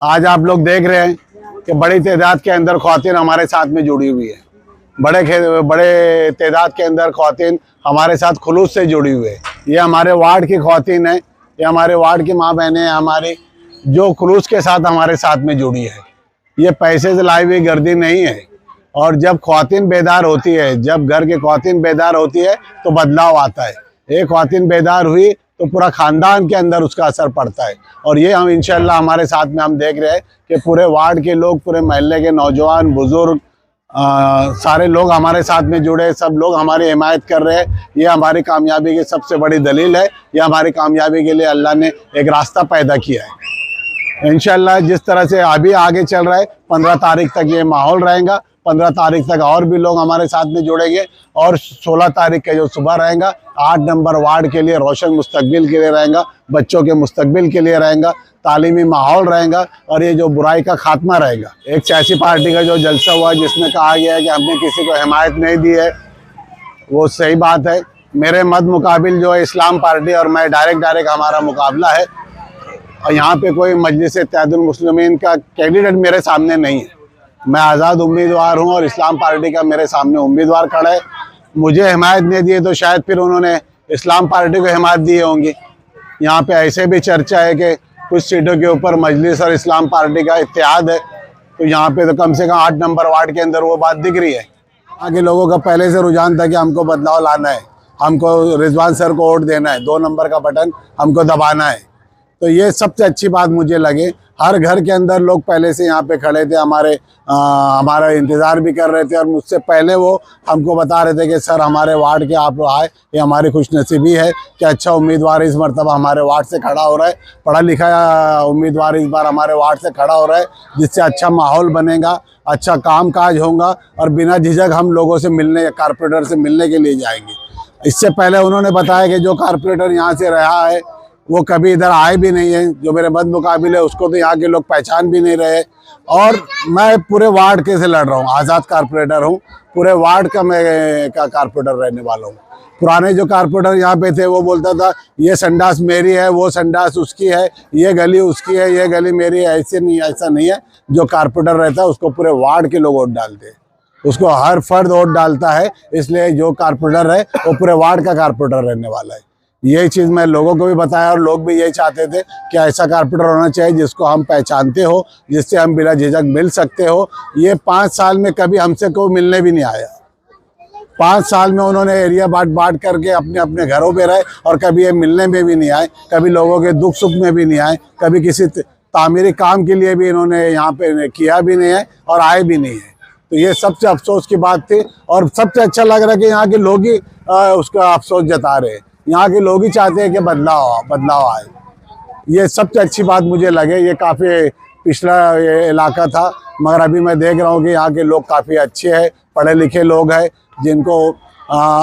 आज आप लोग देख रहे हैं कि बड़ी तादाद के अंदर ख़वातीन हमारे साथ में जुड़ी हुई है। बड़े तादाद के अंदर ख़वातीन हमारे साथ खुलूस से जुड़ी हुई है। ये हमारे वार्ड की ख़वातीन है, ये हमारे वार्ड की माँ बहनें हैं हमारी, जो खुलूस के साथ हमारे साथ में जुड़ी है। ये पैसे से लाई हुई गर्दी नहीं है। और जब ख़वातीन बेदार होती है, जब घर के ख़वातीन बेदार होती है तो बदलाव आता है। एक ख़वातीन बेदार हुई तो पूरा ख़ानदान के अंदर उसका असर पड़ता है। और ये हम इंशाल्लाह हमारे साथ में हम देख रहे हैं कि पूरे वार्ड के लोग, पूरे महल्ले के नौजवान, बुज़ुर्ग, सारे लोग हमारे साथ में जुड़े, सब लोग हमारी हिमायत कर रहे हैं। ये हमारी कामयाबी की सबसे बड़ी दलील है। ये हमारी कामयाबी के लिए अल्लाह ने एक रास्ता पैदा किया है। इंशाल्लाह जिस तरह से अभी आगे चल रहा है, 15 तारीख तक ये माहौल रहेगा। 15 तारीख तक और भी लोग हमारे साथ में जुड़ेंगे और 16 तारीख का जो सुबह रहेगा 8 नंबर वार्ड के लिए रोशन मुस्तकबिल के लिए रहेगा, बच्चों के मुस्तकबिल के लिए रहेगा, तालीमी माहौल रहेगा और ये जो बुराई का खात्मा रहेगा। एक सियासी पार्टी का जो जलसा हुआ जिसमें कहा गया है कि हमने किसी को हिमायत नहीं दी है, वो सही बात है। मेरे मद मुकाबिल जो है इस्लाम पार्टी और मैं डायरेक्ट हमारा मुकाबला है। और यहाँ पे कोई मजलिस इत्तेहादुल मुस्लिमीन का कैंडिडेट मेरे सामने नहीं है। मैं आज़ाद उम्मीदवार हूँ और इस्लाम पार्टी का मेरे सामने उम्मीदवार खड़ा है। मुझे हिमायत नहीं दी है तो शायद फिर उन्होंने इस्लाम पार्टी को हिमायत दी होंगी। यहाँ पे ऐसे भी चर्चा है कि कुछ सीटों के ऊपर मजलिस और इस्लाम पार्टी का इत्तेहाद है, तो यहाँ पे तो कम से कम 8 नंबर वार्ड के अंदर वो बात दिख रही है। यहाँ के लोगों का पहले से रुझान था कि हमको बदलाव लाना है, हमको रिजवान सर को वोट देना है, 2 नंबर का बटन हमको दबाना है। तो ये सबसे अच्छी बात मुझे लगे। हर घर के अंदर लोग पहले से यहाँ पे खड़े थे, हमारा इंतज़ार भी कर रहे थे और मुझसे पहले वो हमको बता रहे थे कि सर हमारे वार्ड के आप आए, ये हमारी खुशनसीबी है कि अच्छा उम्मीदवार इस मरतबा हमारे वार्ड से खड़ा हो रहा है, पढ़ा लिखा उम्मीदवार इस बार हमारे वार्ड से खड़ा हो रहा है, जिससे अच्छा माहौल बनेगा, अच्छा काम काज होगा और बिना झिझक हम लोगों से मिलने या कारपोरेटर से मिलने के लिए जाएंगे। इससे पहले उन्होंने बताया कि जो कारपोरेटर यहाँ से रहा है वो कभी इधर आए भी नहीं है, जो मेरे मद मुकाबिल है उसको तो यहाँ के लोग पहचान भी नहीं रहे। और मैं पूरे वार्ड के से लड़ रहा हूँ, आज़ाद कारपोरेटर हूँ, पूरे वार्ड का मैं कारपोरेटर रहने वाला हूँ। पुराने जो कारपोरेटर यहाँ पे थे वो बोलता था ये संडास मेरी है, वो संडास उसकी है, ये गली उसकी है, ये गली मेरी है। ऐसे नहीं, ऐसा नहीं है। जो कारपोरेटर रहता है उसको पूरे वार्ड के लोग वोट डालते हैं, उसको हर फर्द वोट डालता है। इसलिए जो कारपोरेटर है वो पूरे वार्ड का कारपोरेटर रहने वाला है। यही चीज़ मैं लोगों को भी बताया और लोग भी यही चाहते थे कि ऐसा कारपोरेटर होना चाहिए जिसको हम पहचानते हो, जिससे हम बिना झिझक मिल सकते हो। ये 5 साल में कभी हमसे कोई मिलने भी नहीं आया। 5 साल में उन्होंने एरिया बांट करके अपने अपने घरों पे रहे और कभी ये मिलने में भी नहीं आए, कभी लोगों के दुख सुख में भी नहीं आए, कभी किसी तामीरी काम के लिए भी इन्होंने यहाँ पे किया भी नहीं है और आए भी नहीं है। तो ये सबसे अफसोस की बात थी और सबसे अच्छा लग रहा है कि यहाँ के लोग ही उसका अफसोस जता रहे हैं। यहाँ के लोग ही चाहते हैं कि बदलाव आए। ये सबसे अच्छी बात मुझे लगे। ये काफ़ी पिछड़ा ये इलाका था, मगर अभी मैं देख रहा हूँ कि यहाँ के लोग काफ़ी अच्छे हैं, पढ़े लिखे लोग हैं, जिनको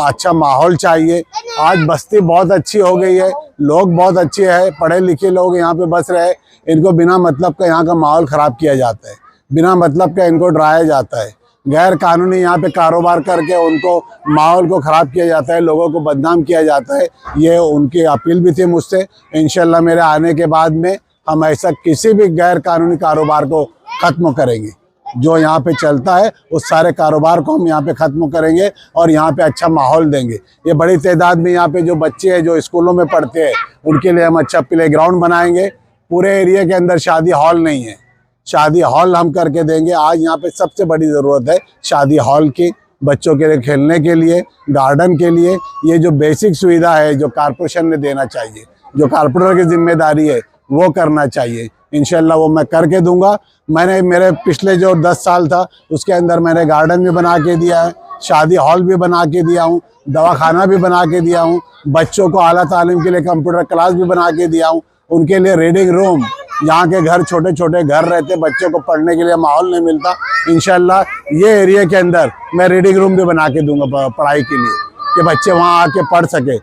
अच्छा माहौल चाहिए। आज बस्ती बहुत अच्छी हो गई है, लोग बहुत अच्छे हैं, पढ़े लिखे लोग यहाँ पे बस रहे। इनको बिना मतलब का यहाँ का माहौल ख़राब किया जाता है, बिना मतलब का इनको डराया जाता है, गैर कानूनी यहाँ पे कारोबार करके उनको माहौल को ख़राब किया जाता है, लोगों को बदनाम किया जाता है। ये उनकी अपील भी थी मुझसे। इंशाल्लाह मेरे आने के बाद में हम ऐसा किसी भी गैर कानूनी कारोबार को ख़त्म करेंगे। जो यहाँ पे चलता है उस सारे कारोबार को हम यहाँ पे ख़त्म करेंगे और यहाँ पे अच्छा माहौल देंगे। ये बड़ी तादाद में यहाँ पे जो बच्चे हैं जो स्कूलों में पढ़ते हैं उनके लिए हम अच्छा प्ले ग्राउंड बनाएंगे। पूरे एरिया के अंदर शादी हॉल नहीं है, शादी हॉल हम करके देंगे। आज यहाँ पे सबसे बड़ी ज़रूरत है शादी हॉल की, बच्चों के लिए खेलने के लिए, गार्डन के लिए। ये जो बेसिक सुविधा है जो कारपोरेशन ने देना चाहिए, जो कारपोरेटर की जिम्मेदारी है वो करना चाहिए। इंशाल्लाह वो मैं करके दूंगा। मैंने मेरे पिछले जो 10 साल था उसके अंदर मैंने गार्डन भी बना के दिया है, शादी हॉल भी बना के दिया हूँ, दवाखाना भी बना के दिया हूँ, बच्चों को आला तालीम के लिए कंप्यूटर क्लास भी बना के दिया हूँ, उनके लिए रीडिंग रूम। यहाँ के घर छोटे छोटे घर रहते, बच्चों को पढ़ने के लिए माहौल नहीं मिलता। इंशाल्लाह ये एरिया के अंदर मैं रीडिंग रूम भी बना के दूंगा पढ़ाई के लिए, कि बच्चे वहाँ आके पढ़ सके।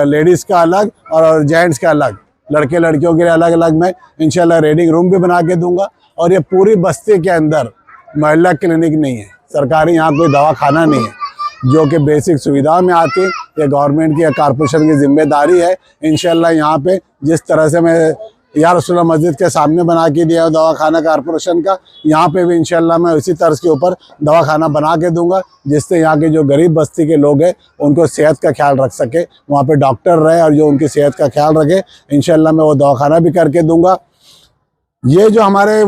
लेडीज़ का अलग और जेंट्स का अलग, लड़के लड़कियों के लिए अलग अलग मैं इंशाल्लाह रीडिंग रूम भी बना के दूंगा। और ये पूरी बस्ती के अंदर महिला क्लिनिक नहीं है, सरकारी यहाँ कोई दवाखाना नहीं है, जो कि बेसिक सुविधा में आती है। ये गवर्नमेंट की या कारपोरेशन की जिम्मेदारी है। इंशाल्लाह यहाँ पे जिस तरह से मैं या रसूलुल्लाह मस्जिद के सामने बना के दिया दवाखाना कॉरपोरेशन का। यहाँ पे भी इंशाल्लाह मैं इसी तर्ज के ऊपर दवाखाना बना के दूंगा, जिससे यहाँ के जो गरीब बस्ती के लोग हैं उनको सेहत का ख्याल रख सके, वहाँ पे डॉक्टर रहे और जो उनकी सेहत का ख्याल रखे। इंशाल्लाह मैं वो दवाखाना भी करके दूंगा। ये जो हमारे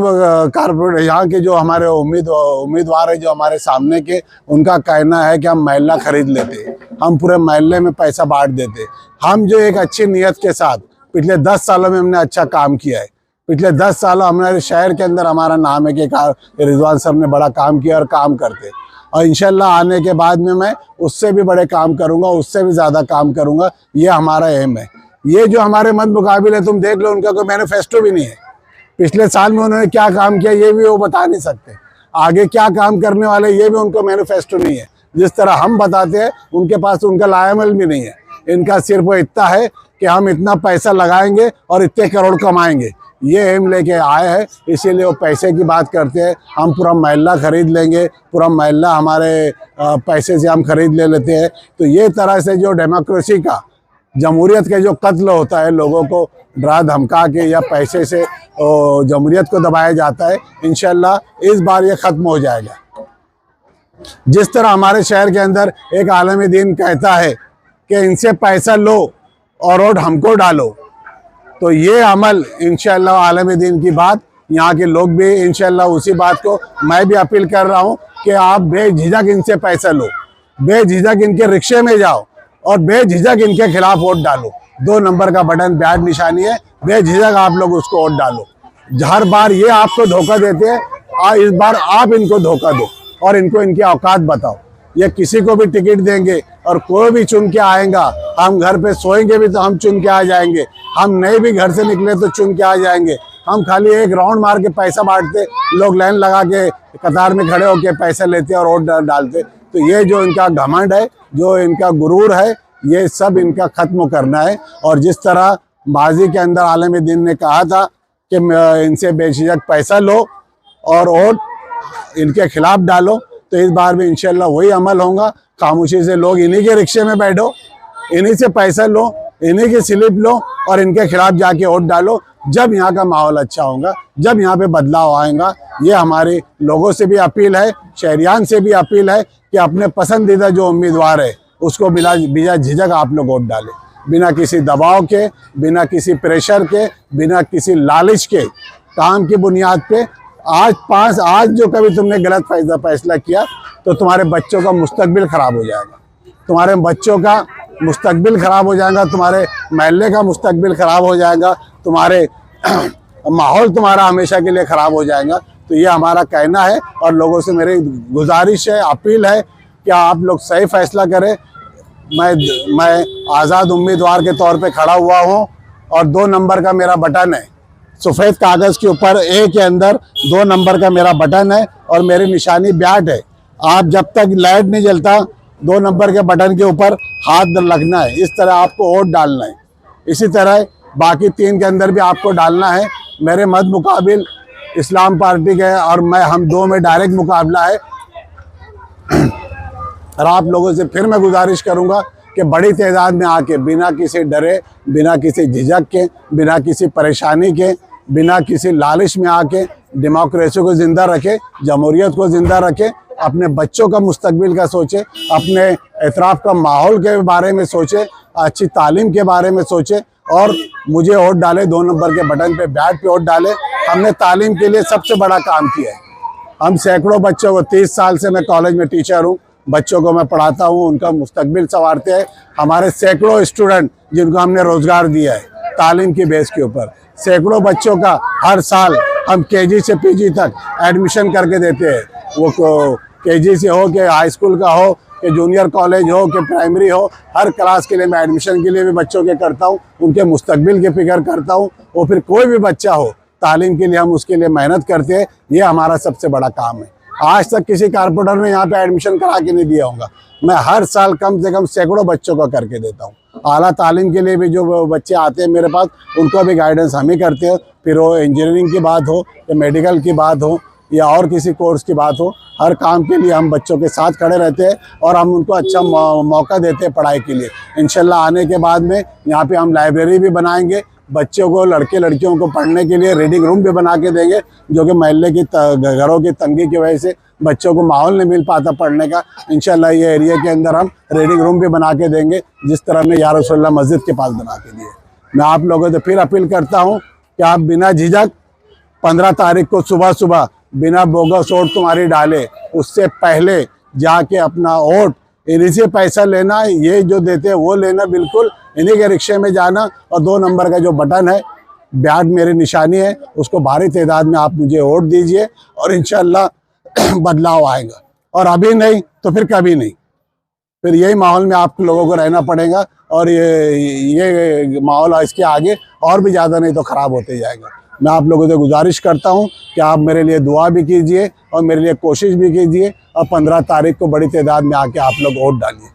कारपोरेट यहाँ के जो हमारे उम्मीदवार है जो हमारे सामने के, उनका कहना है कि हम महल्ला खरीद लेते, हम पूरे महल्ले में पैसा बांट देते। हम जो एक अच्छी नीयत के साथ पिछले 10 सालों में हमने अच्छा काम किया है। पिछले 10 सालों हमारे शहर के अंदर हमारा नाम है कि रिजवान साहब ने बड़ा काम किया और काम करते, और इंशाल्लाह आने के बाद में मैं उससे भी बड़े काम करूँगा, उससे भी ज़्यादा काम करूँगा। ये हमारा एम है। ये जो हमारे मत मुकाबिल है, तुम देख लो, उनका कोई मैनिफेस्टो भी नहीं है। पिछले साल में उन्होंने क्या काम किया ये भी वो बता नहीं सकते, आगे क्या काम करने वाले ये भी उनको मैनिफेस्टो नहीं है। जिस तरह हम बताते हैं उनके पास उनका लाएमल भी नहीं है। इनका सिर्फ वो इतना है कि हम इतना पैसा लगाएंगे और इतने करोड़ कमाएंगे, ये एम लेके आए हैं, इसीलिए वो पैसे की बात करते हैं। हम पूरा महल्ला खरीद लेंगे, पूरा महल्ला हमारे पैसे से हम खरीद ले लेते हैं। तो ये तरह से जो डेमोक्रेसी का, जमहूरियत के जो कत्ल होता है, लोगों को डरा धमका के या पैसे से जमहूरियत को दबाया जाता है, इंशाल्लाह इस बार ये ख़त्म हो जाएगा। जिस तरह हमारे शहर के अंदर एक आलम दीन कहता है कि इनसे पैसा लो और वोट हमको डालो, तो ये अमल इंशाल्लाह आलम दीन की बात, यहाँ के लोग भी इंशाल्लाह उसी बात को मैं भी अपील कर रहा हूँ कि आप बेझिझक इनसे पैसा लो, बेझिझक इनके रिक्शे में जाओ और बेझिझक इनके खिलाफ वोट डालो। 2 नंबर का बटन बैड निशानी है, बेझिझक आप लोग उसको वोट डालो। हर बार ये आपको धोखा देते हैं, इस बार आप इनको धोखा दो और इनको इनकी औकात बताओ। ये किसी को भी टिकट देंगे और कोई भी चुन के आएगा, हम घर पे सोएंगे भी तो हम चुन के आ जाएंगे, हम नहीं भी घर से निकले तो चुन के आ जाएंगे। हम खाली एक राउंड मार के पैसा बांटते, लोग लाइन लगा के कतार में खड़े होके पैसा लेते और वोट डालते। तो ये जो इनका घमंड है, जो इनका गुरूर है, ये सब इनका ख़त्म करना है। और जिस तरह माजी के अंदर आलम दीन ने कहा था कि इनसे बेझिझक पैसा लो और वोट इनके खिलाफ डालो, तो इस बार भी इंशाल्लाह वही अमल होगा। खामोशी से लोग इन्हीं के रिक्शे में बैठो, इन्हीं से पैसा लो, इन्हीं की स्लिप लो और इनके खिलाफ जाके वोट डालो। जब यहाँ का माहौल अच्छा होगा, जब यहाँ पे बदलाव आएगा। ये हमारे लोगों से भी अपील है, शहरियान से भी अपील है कि अपने पसंदीदा जो उम्मीदवार है उसको बिना झिझक आप लोग वोट डालें, बिना किसी दबाव के, बिना किसी प्रेशर के, बिना किसी लालच के, काम की बुनियाद पे। आज जो कभी तुमने गलत फैसला किया तो तुम्हारे बच्चों का मुस्तकबिल ख़राब हो जाएगा, तुम्हारे बच्चों का मुस्तकबिल ख़राब हो जाएगा, तुम्हारे महल्ले का मुस्तकबिल ख़राब हो जाएगा, तुम्हारे माहौल तुम्हारा हमेशा के लिए ख़राब हो जाएगा। तो ये हमारा कहना है और लोगों से मेरी गुजारिश है, अपील है कि आप लोग सही फैसला करें। मैं आज़ाद उम्मीदवार के तौर पे खड़ा हुआ हूँ और 2 नंबर का मेरा बटन है, सफ़ेद कागज़ के ऊपर ए के अंदर 2 नंबर का मेरा बटन है और मेरी निशानी बैट है। आप जब तक लाइट नहीं जलता 2 नंबर के बटन के ऊपर हाथ लगना है, इस तरह आपको वोट डालना है। इसी तरह बाकी 3 के अंदर भी आपको डालना है। मेरे मत मुकाबिल इस्लाम पार्टी के और हम 2 में डायरेक्ट मुकाबला है। और आप लोगों से फिर मैं गुजारिश करूंगा कि बड़ी तादाद में आके बिना किसी डरे, बिना किसी झिझक के, बिना किसी परेशानी के, बिना किसी लालच में आके डेमोक्रेसी को ज़िंदा रखे, जमहूरियत को ज़िंदा रखे, अपने बच्चों का मुस्तकबिल का सोचे, अपने एतराफ़ का माहौल के बारे में सोचे, अच्छी तालीम के बारे में सोचे और मुझे वोट डाले। 2 नंबर के बटन पे बैट पे वोट डाले। हमने तालीम के लिए सबसे बड़ा काम किया है। हम सैकड़ों बच्चों को, 30 साल से मैं कॉलेज में टीचर हूँ, बच्चों को मैं पढ़ाता हूँ, उनका मुस्तकबिल संवारते हैं। हमारे सैकड़ों स्टूडेंट जिनको हमने रोज़गार दिया है तालीम की बेस के ऊपर, सैकड़ों बच्चों का हर साल हम केजी से पीजी तक एडमिशन करके देते हैं। वो केजी से हो कि हाई स्कूल का हो कि जूनियर कॉलेज हो कि प्राइमरी हो, हर क्लास के लिए मैं एडमिशन के लिए भी बच्चों के करता हूँ, उनके मुस्तकबिल की फिक्र करता हूँ। वो फिर कोई भी बच्चा हो तालीम के लिए हम उसके लिए मेहनत करते हैं। ये हमारा सबसे बड़ा काम है। आज तक किसी कारपोरेटर ने यहाँ पे एडमिशन करा के नहीं दिया होगा। मैं हर साल कम से कम सैकड़ों बच्चों को करके देता हूँ। आला तालीम के लिए भी जो बच्चे आते हैं मेरे पास, उनको भी गाइडेंस हम ही करते हैं। फिर वो इंजीनियरिंग की बात हो या मेडिकल की बात हो या और किसी कोर्स की बात हो, हर काम के लिए हम बच्चों के साथ खड़े रहते हैं और हम उनको अच्छा मौका देते हैं पढ़ाई के लिए। इंशाल्लाह आने के बाद में यहाँ पे हम लाइब्रेरी भी बनाएंगे, बच्चों को, लड़के लड़कियों को पढ़ने के लिए रीडिंग रूम भी बना के देंगे, जो कि महल्ले की घरों की तंगी की वजह से बच्चों को माहौल नहीं मिल पाता पढ़ने का। इंशाल्लाह ये एरिया के अंदर हम रीडिंग रूम भी बना के देंगे, जिस तरह हमने या रसूलुल्लाह मस्जिद के पास बना के दिए। मैं आप लोगों से फिर अपील करता हूँ कि आप बिना झिझक 15 तारीख को सुबह सुबह बिना बोगस वोट तुम्हारी डाले, उससे पहले जाके अपना वोट, इन्हीं से पैसा लेना, ये जो देते हैं वो लेना, बिल्कुल इन्हीं के रिक्शे में जाना, और 2 नंबर का जो बटन है, बैट मेरी निशानी है, उसको भारी तादाद में आप मुझे वोट दीजिए और इंशाल्लाह बदलाव आएगा। और अभी नहीं तो फिर कभी नहीं, फिर यही माहौल में आप लोगों को रहना पड़ेगा, और ये माहौल इसके आगे और भी ज़्यादा नहीं तो ख़राब होते जाएगा। मैं आप लोगों से गुजारिश करता हूं कि आप मेरे लिए दुआ भी कीजिए और मेरे लिए कोशिश भी कीजिए, और 15 तारीख को बड़ी तादाद में आके आप लोग वोट डालिए।